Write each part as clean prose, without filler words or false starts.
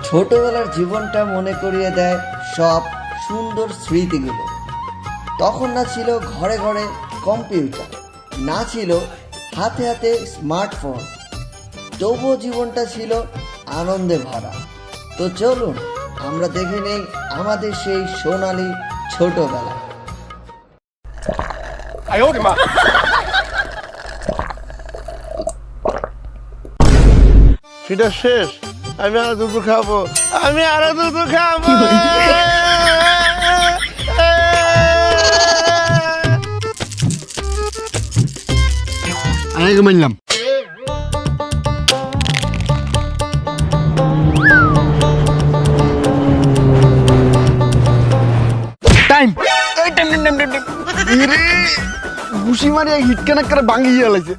ছোটবেলার জীবনটা মনে করিয়ে দেয় সব সুন্দর স্মৃতিগুলো। তখন না ছিল ঘরে ঘরে কম্পিউটার, না ছিল হাতে হাতে স্মার্টফোন, তবুও জীবনটা ছিল আনন্দে ভরা। তো চলুন আমরা দেখে নেই আমাদের সেই সোনালী ছোটবেলা। সেটা শেষ, আমি আরো দুধ খাবো, আমি আরো দুধ খাবো। আগে মানলাম টাইম ঘুষি মারি হিট কানেক্ট করে ভাঙি গেছে।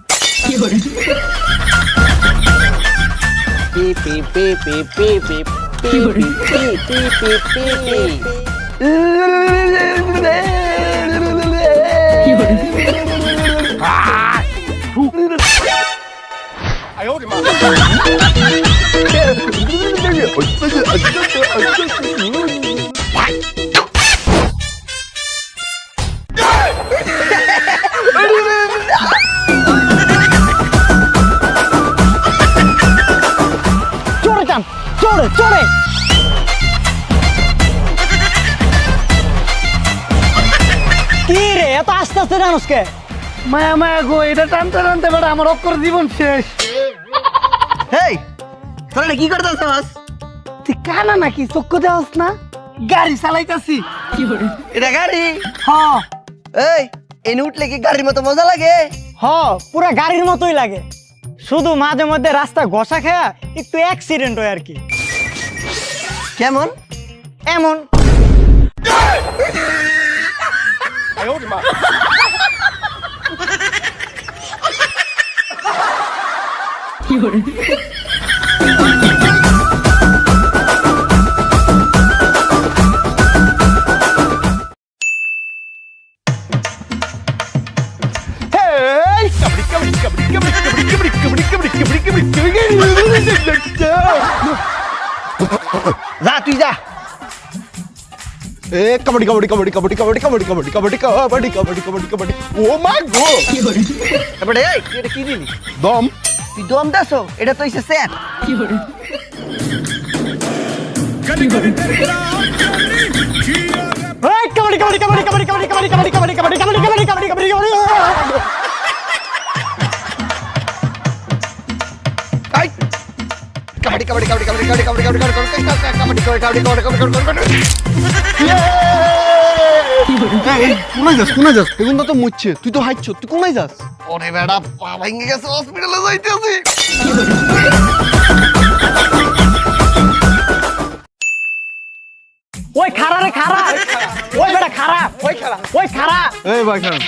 চড়ে চড়ে কি রে এত আস্তে আস্তে জানুসকে? মায়া মায়া গো, এটা টানতে টানতে বেটা আমার অক্ষর জীবন শেষ। এই তোরা কি করতেছস? তুই কানা নাকি চক্ষু দেওয়াস না? গাড়ি চালাইতাছি। এটা গাড়ি? হ এই এনে উঠলে কি গাড়ির মতো মজা লাগে? পুরা গাড়ির মতোই লাগে, শুধু মাঝে মধ্যে রাস্তা ঘষা খেয়া একটু অ্যাক্সিডেন্ট হয় আর কি। কেমন? এমন যা তুই যা। এ কবাডি কবাডি কবাডি কবাডি কবাডি কবাডি কবাডি কবাডি কবাডি কবাডি কবাডি কবাডি। ও মাই গড, এবারে এই তুই এটা কি দিলি? দম। তুই দম দাসো? এটা তো হইছে স্যার। এই কাবাডি কাবাডি কাবাডি কাবাডি কাবাডি কাবাডি কাবাডি কাবাডি কাবাডি কাবাডি কাবাডি কাবাডি কাবাডি কাবাডি। আই কবাডি কবাডি কবাডি কবাডি কবাডি কবাডি কবাডি কবাডি কবাডি কবাডি কবাডি কবাডি কবাডি। কোনায় যাস কোনায় যাস? এগুলো তো মুচ্ছে, তুই তো হাইচ্ছ, তুই কোনায় যাস? ওরে বেড়া পা ভেঙে গেছে, হসপিটালে যাইতেছি। ওই খারা রে খারা, ওই বেটা খারা, ওই খারা, ওই খারা। এই ভাই খান,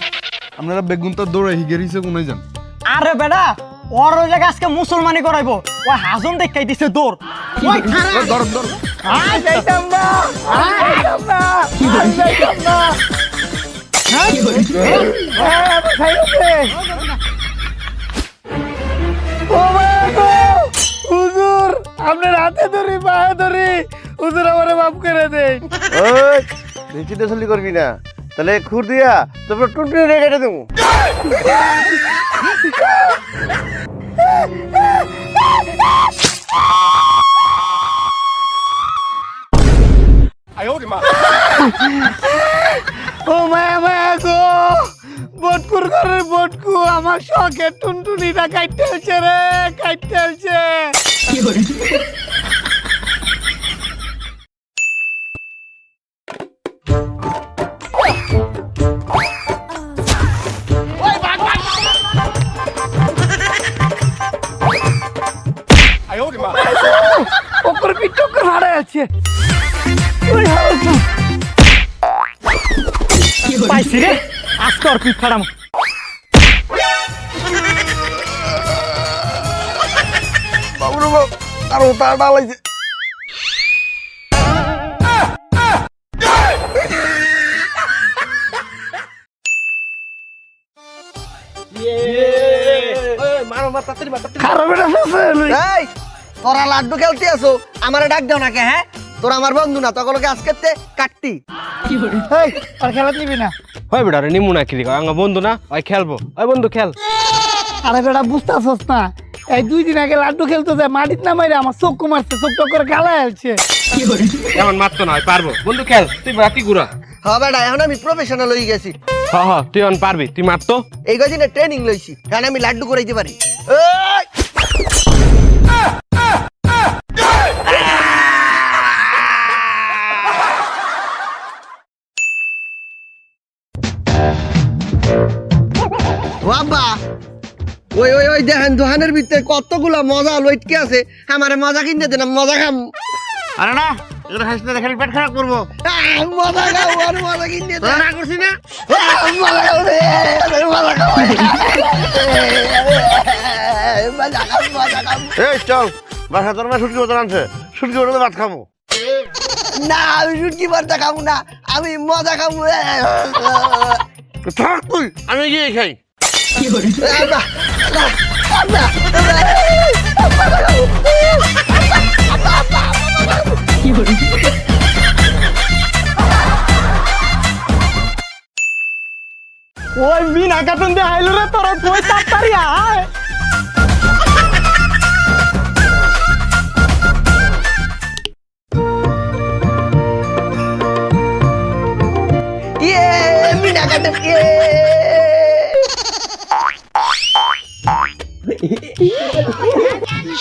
আপনারা বেগুন তো দৌড়ে হিগেরিছে কোনায় যান? আরে বেটা ওর ওই জায়গা আজকে মুসলমানি করাইবো, ওই হাজম দেখাই দিছে দৌড়। ওই খারা ধর ধর। আয় যাইতাম না, আয় যাইতাম না, আয় যাইতাম না। হুজুর আপনার হাতে ধরি পায়ে ধরি, হুজুর আমারে মাফ করে দেই। ওই বেশি দেশলি করবি না, তাহলে খুর দিয়া তারপর টুনটুনি রে কেটে দেবো। ও মায়া মায়া গো, বটকুর ঘরের বটকু আমার শখের টুনটুনিটা কাটতে হচ্ছে রে, কাটতে হচ্ছে। ওপর পিট্টুকুর ভাড়া আছে। পাইছি রে, আজকে ওর পিঠ ফাড়াম। বাবুর বাবু আর ওটা ডালাইছে। খারাপ এটা তোরা লাড্ডু খেলতে আসো আমারে ডাক দাও না কে? হ্যাঁ, তোরা আমার বন্ধু না, তকলকে আজকে কাটতি। এই আর খেলা নিবি না? হয় বেটা রে নিমু না কি দিকে আঙ্গা বন্ধু না, ওই খেলবো। ওই বন্ধু খেল। আরে বেটা বুঝতেছস না, এই 2 দিন আগে লাড্ডু খেলতে যায় মাটিত না মাইরে আমার চোখ মারছে, চোখ টক করে গালায় আছে। এমন মারতো না, পারবো। বন্ধু খেল, তুই বাকি গুড়া। হ্যাঁ বেটা, এখন আমি প্রফেশনাল হয়ে গেছি। হ্যাঁ হ্যাঁ, তুই এখন পারবি, তুই মারতো। এই কদিনে ট্রেনিং লইছি, কারণ আমি লাড্ডু করাইতে পারি। এই! বাবা, ওই ওই ওই দেখেন দোকানের ভিতরে কতগুলা মজা লইটকে আছে, আমারে মজা কিনতে দেন, মজা খাম। আরে না, এগুলো খাইছ না, দেখে পেট খারাপ করবো। মজা খাও, আর মজা কিনতে দেন। না করছি না। মজা খাও রে, মজা খাও। মজা খাও, মজা খাও। এই চল, বাসা তোর মা শুটকি মতো আনছে, শুটকি মতো ভাত খাবো। না, আমি শুটকি ভর্তা খাবো না, আমি মজা খাবো। থাক তুই, আমি গিয়ে খাই। ওই বিনা কাটুন দিয়ে আইলো রে, তোরা কই তাড়াতাড়ি আয়।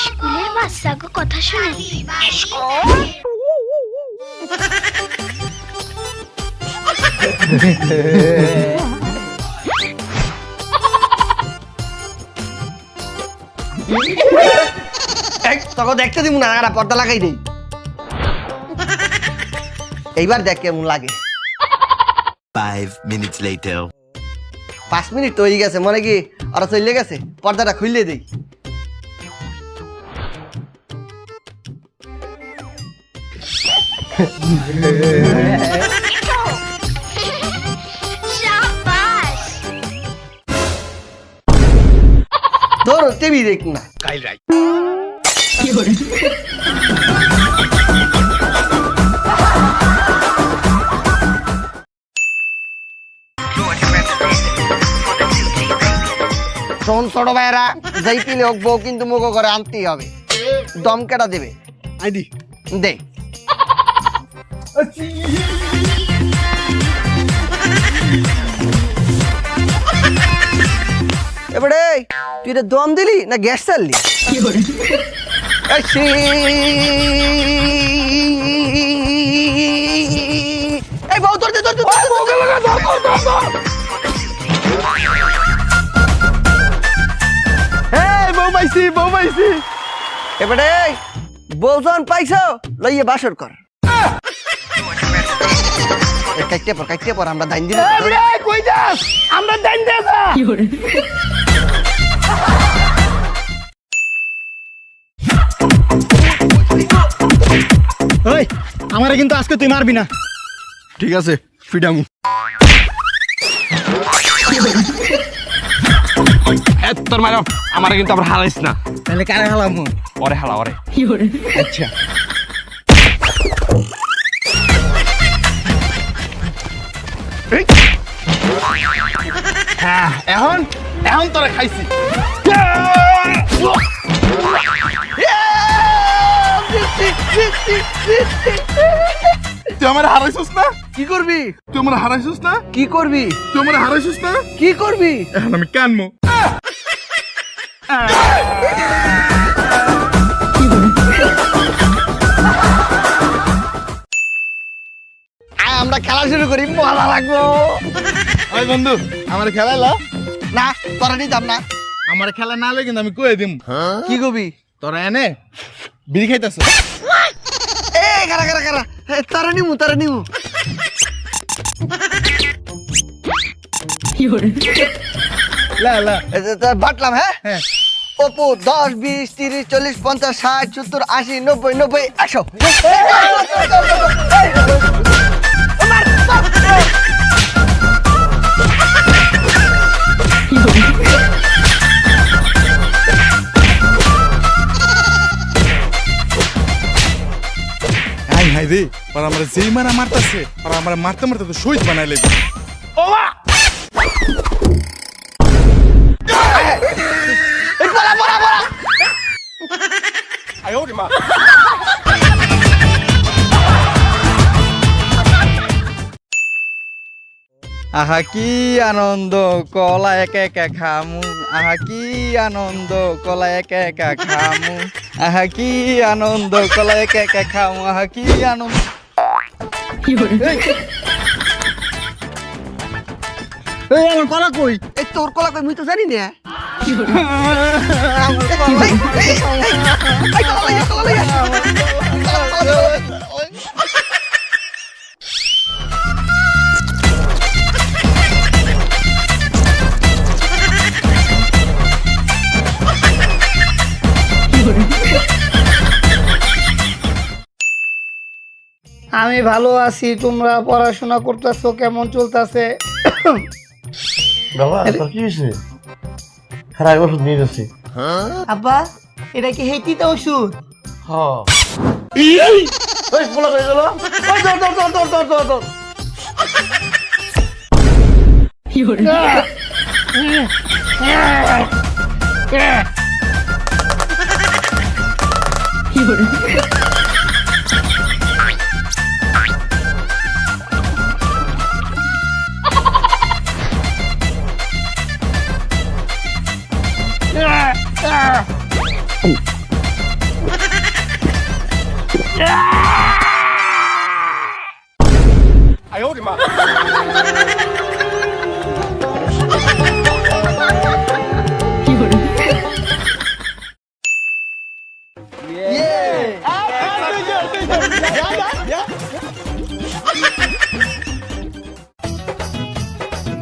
স্কুলের বাচ্চাকে কথা শুনে তখন দেখতে দিব না, পর্দা লাগাই দেই। এইবার দেখ কেমন লাগে। 5 minutes later. 5 মিনিট তো হয়ে গেছে, মনে কি ওরা চলে গেছে? পর্দাটা খুললে দেই। তোর টিভি দেখ না। শোন ছোট ভাইরা, যাই পিলে হোক বউ কিন্তু মুখ করে আনতেই হবে। দম কেটা দেবে? আইডি দে। এবারে তুই এটা দম দিলি না গ্যাস চাললি? এই বউ তোর বউ পাইছি, বউ পাইছি। এবারে বউজন পাইছো, লইয়ে বাসর কর। কাইতে পর আমরা দাইন দিলে কই যাস? আমরা দাইন দে যা। ওই আমারে কিন্তু আজকে তুই মারবি না। ঠিক আছে, ফ্রিডাম। তোর মারো, আমারে কিন্তু আবার হারাইস না। তাহলে কারে হালাম? ওরে হালা, ওরে। আচ্ছা হ্যাঁ, এখন এখন তোরা খাইছি। তুই আমার হারাইছিস না? কি করবি? তুই আমার হারাইছিস না? কি করবি? তুই আমার হারাইছিস না? কি করবি? এখন আমি কানমু। আমরা খেলা শুরু করি, মজা লাগবো। ওই বন্ধু, আমার খেলাইলা? না, তোরা নিতাম না। আমার খেলা না হলে কিন্তু আমি কয়ে দিম। কি করবি? তোরা এনে বিড়ি খাইতেছ? এই কারা কারা কারা, তারা নিমু। বাটলাম। হ্যাঁ, অপু 10, 20, 30, 40, 50, 60, 70, 80, 90, 90, 100। হাই রে আর আমরা যেই মারা মারতাছে আর আমরা মারতে মারতে তো শহীদ বানাই লেগে আহা কি আনন্দ কলা একা একা খামু আহা কি আনন্দ কলা একা একা খামু আহা কি আনন্দ কলা একা একা খামু আহা কি আনন্দ এই আমার কলা কই? এই তোর কলা কই মুই তো জানি না। আমি ভালো আছি, তোমরা পড়াশোনা করতেছো, কেমন চলতেছে? বাবা তোর কি হয়েছে? খারাপ ওষুধ নিয়ে যাচ্ছি। আব্বা এটা কি হেতিতে ওষুধ? হ্যাঁ ওই পোলা হয়ে গেল। ওই ধর ধর ধর ধর ধর ধর ধর।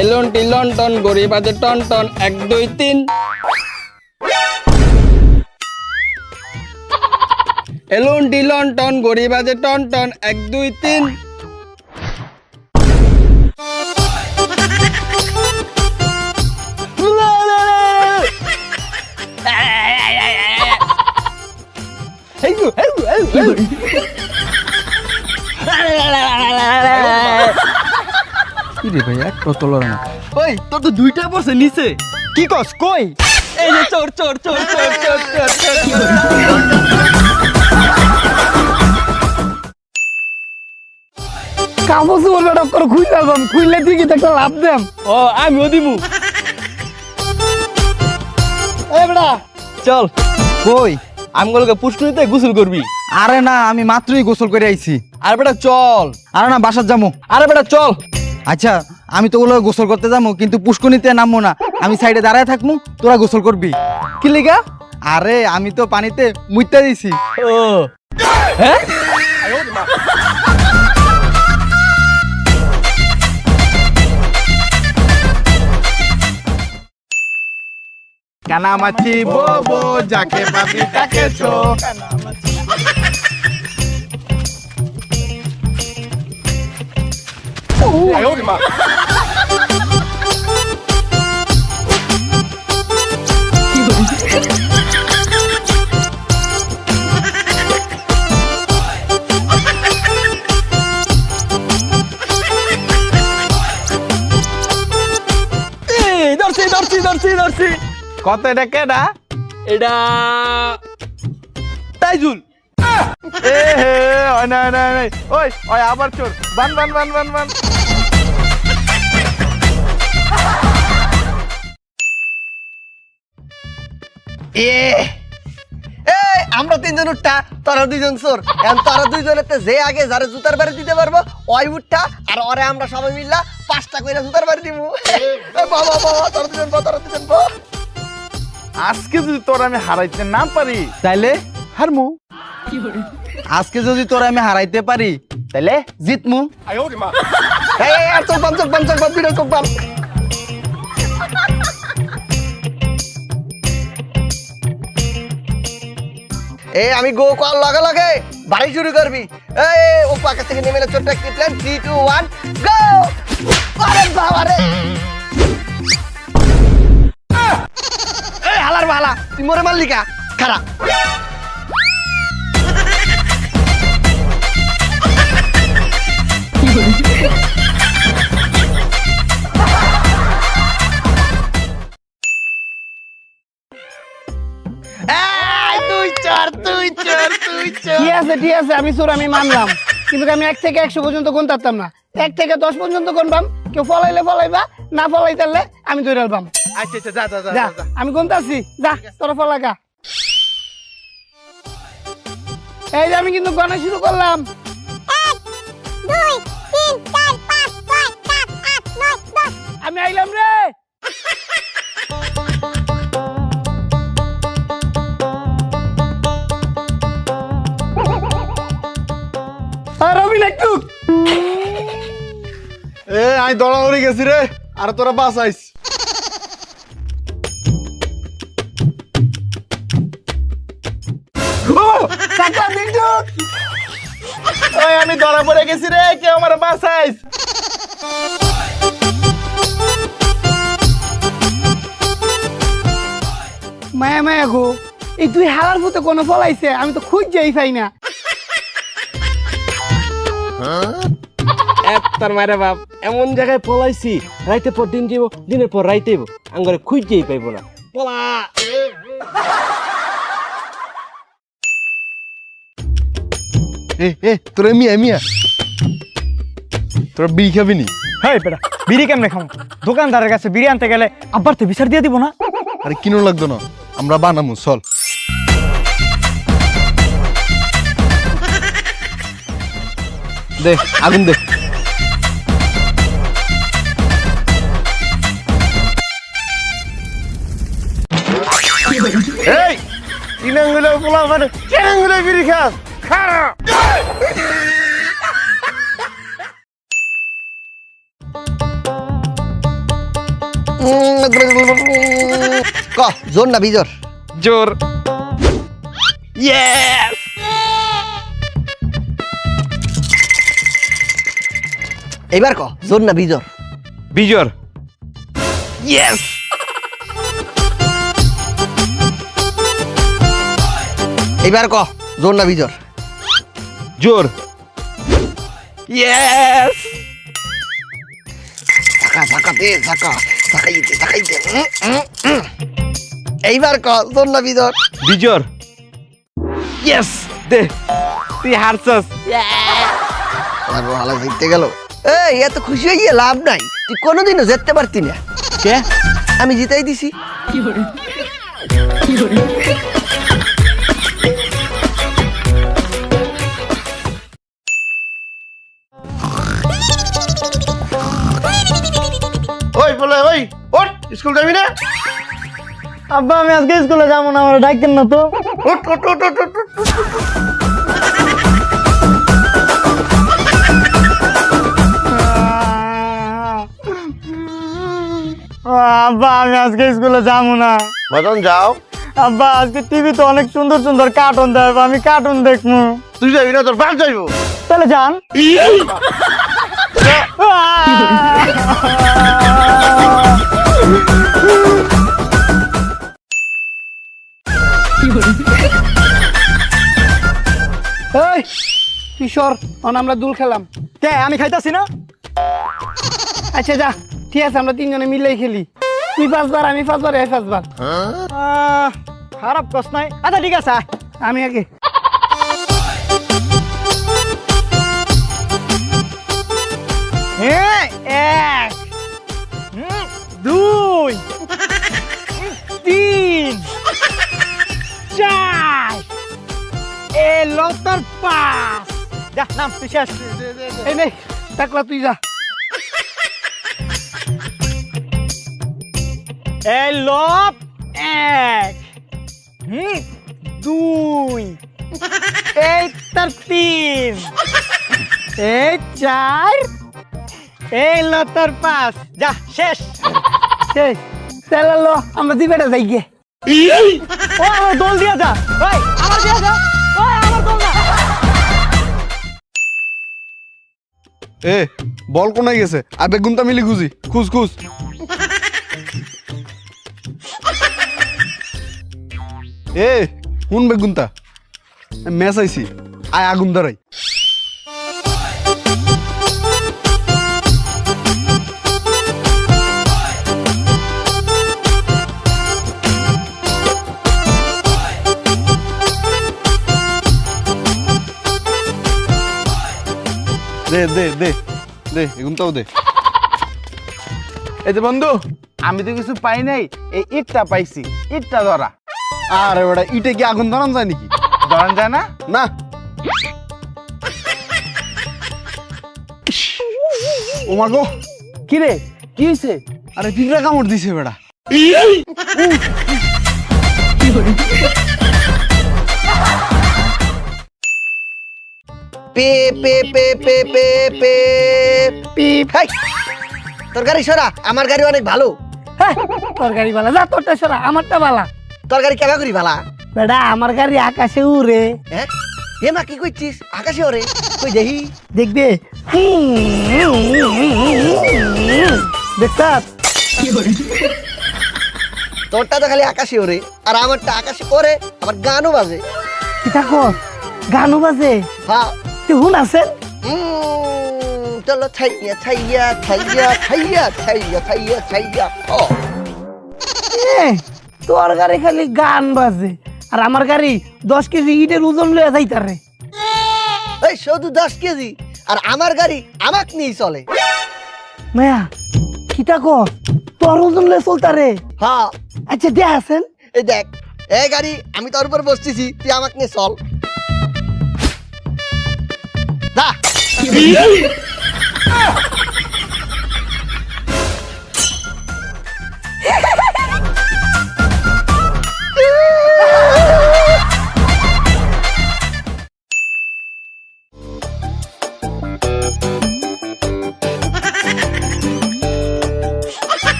এলন টিলন টন গরিব আছে টন টন 1 2 3 এলন টিলন টন গরিব আছে টন টন 1 2 3 ওই তোর তো দুইটা পড়ছে নিচে। কি কস কই? এই যে চোর চোর চোর চোর চোর চোর চোর কাগজ বলবে করে খুইলে যাম, খুইলে দিকে একটা লাভ দেম। ও আমিও দিমু এই বেটা চল কই আমগুলোকে পুষ্করিতে গোসল করবি। আরে না, আমি মাত্রই গোসল করে আইছি। আর বেটা চল। আরে না, বাসার যাবো। আরে বেটা চল। আচ্ছা আমি তো ওগুলো গোসল করতে যাবো, কিন্তু পুষ্করিতে নামবো না। আমি সাইডে দাঁড়ায় থাকবো, তোরা গোসল করবি। কি লিগা? আরে আমি তো পানিতে মুইতা দিছি। ও হ্যাঁ কানামাছি বোবো যাকে পাবি তাকে ছো। ধরছি ধরছি ধরছি ধরছি। কত এটা কেডা? এটা তাইজুল। এ হে ওই না না না ওই ওই আবার চোর। বান বান বান বান বান। আমরা তিনজন উঠটা, তোরা দুইজন চোর। এখন তোরা দুইজনেতে যে আগে যারা জুতার বাড়ি দিতে পারবো ওই উঠটা, আর ওরে আমরা সবাই মিললা 5টা কইরা জুতার বাড়ি দিমু। বাবা বাবা তোরা দুজন বল, তোরা দুজন বল। আজকে যদি তোর আমি হারাইতে না পারি তাইলে হারমু। আজকে যদি তোরা আমি হারাইতে পারি তাইলে জিতমু। এই আর চোখ বান চোখ বান চোখ বান, দুইটা চোখ বান। এই আমি গো কল লগে লগে বাড়ি শুরু করবি। এই ও পাকা থেকে নেমে ছোট্ট একটি প্ল্যান 3 2 1 গো। আরে বাবা রে, এই হালার বালা তুই মরে মারলি কা? খারাপ ঠিক আছে আমি চোর আমি মানলাম, কিন্তু আমি 1 থেকে 100 পর্যন্ত গুনতাম না। 1 থেকে 10 পর্যন্ত গুনবাম, কেউ ফলাইলে ফলাইবা, না ফলাইতালে আমি ধরে আলবাম। আচ্ছা আচ্ছা যা যা যা যা যা আমি গুনতাছি, যা তোরা ফলাগা। এই যে আমি কিন্তু গণনা শুরু করলাম। 1 2 3 4 5 6 7 8 9 10। আমি আইলাম রে। রবিন একটু এ আই দৌড়াদৌড়ি গেছি রে, আর তোরা বাস আইস। ওই আমি ধরা পড়ে গেছি রে, কেউ আমার বাঁচাইস। মায়া মায়া গো, এই তুই হালার মতো কোনো ফলাইছে, আমি তো খুঁজেই পাই না। তার মারে বাপ এমন জায়গায় পলাইছি, রাইতে পর দিন দিব, দিনের পর রাইতে আঙ্গরে খুঁজেই পাইবো না। পলা তোরা মিয়া তোরা বিড়ি খাবি নি? হেই বেটা, বিড়ি কেমনে খামো? দোকানদারের কাছে বিড়ি আনতে গেলে আব্বার তো বিচার দিয়ে দিব না। আরে কিনো লাগতো না, আমরা বানামু চল। দে আগুন দে। এই তিনাঙ্গুলো পোলা মানে তিনাঙ্গুলো বিড়ি খাস খারা। ক জোর না বিজোর? জোর। এবার ক জোর না বিজোর? বিজোর। এবার ক জোর না বিজোর? জোর। এইবার ক জোর না বিজোর? বিজোর। ইয়েস দে, তুই হারছস। ভালো জিততে গেল। এই এত খুশি হয়ে লাভ নাই, তুই কোনোদিনও জিততে পারতি না। কে? আমি জিতাই দিছি। ওই বলে ওই ওঠ, স্কুল যাবি না? আব্বা আমি আজকে স্কুলে যাবো না, আমার ডাকেন না তো। ওঠ ওঠ ওঠ ওঠ ওঠ, ওঠ, ওঠ। আব্বা আমি আজকে স্কুলে যাবো না। বাজন যাও। আব্বা আজকে টিভিতে অনেক সুন্দর সুন্দর কার্টুন দেয়, আমি কার্টুন দেখবো। তুই যাবি না, তোর বাপ যাইবো। তাহলে যান। এই কিশোর, আমরা দুল খেলাম। কে আমি খাইতাছি না? আচ্ছা যা, ঠিক আছে আমরা 3 জনে মিলেই খেলি। তুই 5 বার, আমি 5 বার, 5 বার। খারাপ কষ্ট নাই। আচ্ছা ঠিক আছে, আমি আগে। এক, দুই, তিন, চার, এলো তোর 5। যা নাম তুই শেষ। এই নে টাকলা, তুই যা। এলো 1, 2, এই তোর 3, এই 4, এলো তোর 5। যা শেষ। শেষ। চলো আমরা দিবেটা যাই গে। ও আমার দোল দিয়া যা, ওই আমার দিয়া যা, ওই আমার দোল না। এ বল কোনায় গেছে? আর বেগুনটা মিলি খুঁজি, খুঁজ খুঁজ। এ কোন বেগুনটা? ম্যাচ আইছি, আয় আগুন ধরাই। দে দে দে দে এগুনটাও দে। এই যে বন্ধু, আমি তো কিছু পাই নাই, এই ইটটা পাইছি, ইটটা ধরা। আরে বেটা ইটে কি আগুন ধরান যায় নাকি? ধরান যায় না? না। ও মা গো, কি রে, কি হয়েছে? আরে পিঁপড়া কামড় দিছে বেটা। পে পে পে পে পে পে পিপ। হাই, তোর গাড়ি সরা, আমার গাড়ি অনেক ভালো। হ্যাঁ, তোর গাড়ি বালা, যা তোরটা সরা, আমারটা বালা। তোর গাড়ি কেমন করি ভালা? বেটা আমার গাড়ি আকাশে উড়ে। হ্যাঁ, এ মা কি করছিস? আকাশে ওরে কই দেখি। দেখবে দেখছ? তোরটা তো খালি আকাশে ওরে, আর আমারটা আকাশে ওরে, আবার গানও বাজে। কি থাকো গানও বাজে। হ্যাঁ, তুই হুন আছেন? চলো ছাইয়া ছাইয়া ছাইয়া ছাইয়া ছাইয়া ছাইয়া ছাইয়া। ও তোর গাড়ি খালি গান বাজে, আর আমার গাড়ি 10 কেজি ইটের ওজন লয়ে যাইতারে। এই শুধু 10 কেজি, আর আমার গাড়ি আমাকে নিয়ে চলে। মায়া কি থাকো তোর ওজন লয়ে চলতারে? হ্যাঁ, আচ্ছা দেখ আছেন। এই দেখ, এই গাড়ি আমি তোর উপর বসতেছি, তুই আমাকে নিয়ে চল। যা।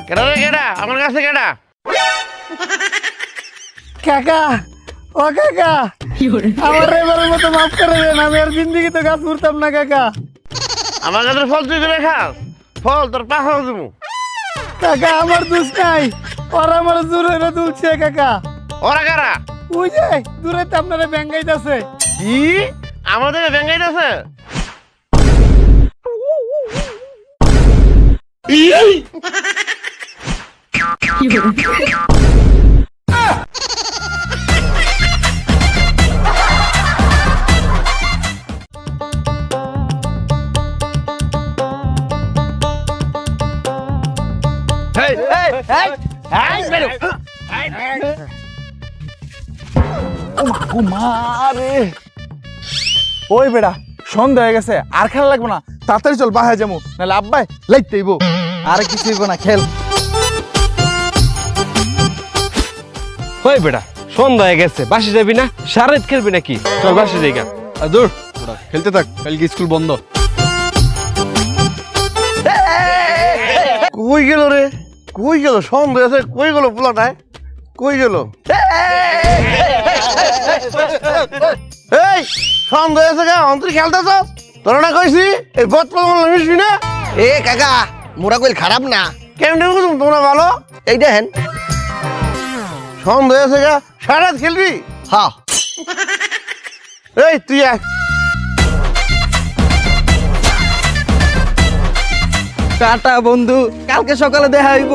কেডা রে কেডা? আমার কাছে কেডা? কাকা, ও কাকা, আমার এবারের মতো মাফ করে দেন, আমি আর জিন্দিগি তো গাছ উড়তাম না কাকা। আমার কাছে ফল তুই করে খাস, ফল তোর পাখা দেবো। কাকা আমার দোষ নাই, ওরা আমার জোরে তুলছে কাকা। ওরা কারা? ওই যে দূরে তো আপনারা ব্যাঙ্গাইতেছে। কি আমাদের ব্যাঙ্গাইতেছে? ওই বেড়া, সন্ধ্যা হয়ে গেছে, আর খেলা লাগবে না, তাড়াতাড়ি চল বাহায় যাবো, নাহলে আব্বাই লাইতে হইব। আর কিছু হইব না, খেল। ওই বেটা, সন্ধ্যা হয়ে গেছে, বাসি যাবি না? সারাত খেলবি নাকি? চল বাসি যাই গা। আর দূর বেটা, খেলতে থাক, কালকে স্কুল বন্ধ। কই গেল রে? কই গেল? সন্ধ্যা আছে, কই গেল পোলাটায়? কই গেল? এই সন্ধ্যা আছে গা, অন্তরি খেলতেছ? তোরা না কইছি এই বদপাল মিশবি না? এ কাকা, মোরা কইল খারাপ না। কেমন বুঝুম তোমরা ভালো? এই দেখেন, সন্ধ্যা আছে গা, সারাত খেলবি? হ্যাঁ। এই তুই আয়। টাটা বন্ধু, কালকে সকালে দেখা হইব।